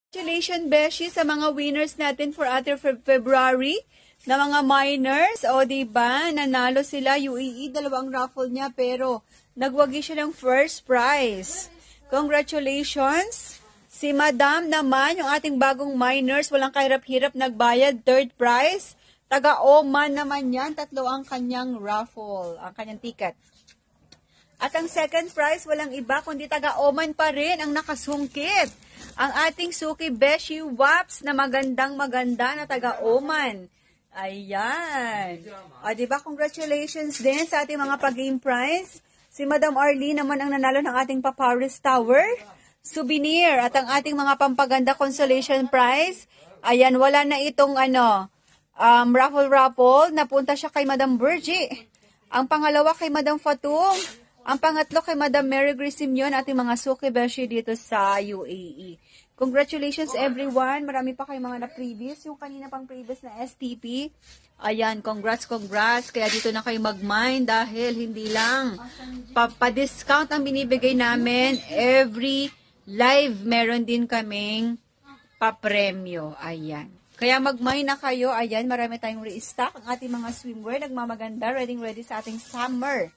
Congratulations, Beshi, sa mga winners natin for other February na mga minors. O, diba? Nanalo sila. UAE, dalawang raffle niya, pero nagwagi siya ng first prize. Congratulations. Si Madam naman, yung ating bagong minors, walang kahirap-hirap nagbayad, third prize. Taga-Oman naman yan. 3 ang kanyang raffle, ang kanyang ticket. At ang second prize, walang iba, kundi taga-Oman pa rin ang nakasungkit. Ang ating Suki Beshi Waps na magandang-maganda na taga-Oman. Ayan. O, diba? Congratulations din sa ating mga pag-game prize. Si Madam Arlene naman ang nanalo ng ating Paparis Tower souvenir. At ang ating mga pampaganda consolation prize. Ayan, wala na itong raffle. Napunta siya kay Madam Virgie. Ang pangalawa kay Madam Fatung. Ang pangatlo kay Madam Mary Grace Simeon, ating mga Suki Beshi dito sa UAE. Congratulations everyone. Marami pa kayong mga na-previous. Yung kanina pang previous na STP. Ayan, congrats. Kaya dito na kayo mag-mine dahil hindi lang pa-discount ang binibigay namin. Every live meron din kaming pa-premyo. Ayan. Kaya mag-mine na kayo. Ayan, marami tayong restock. Ang ating mga swimwear, nagmamaganda. Ready sa ating summer.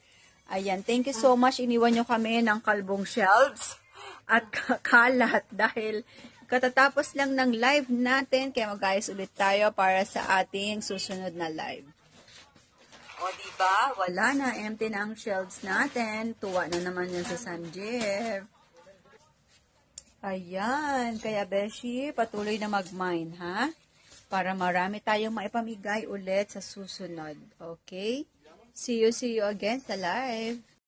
Ayan, thank you so much. Iniwan nyo kami ng kalbong shelves at kalat dahil katatapos lang ng live natin. Kaya mag-ayos ulit tayo para sa ating susunod na live. O, diba? Wala na. Empty na ang shelves natin. Tuwa na naman yan sa San Jeff. Ayan. Kaya, Beshi, patuloy na mag-mine, ha? Para marami tayong maipamigay ulit sa susunod. Okay? See you again sa live.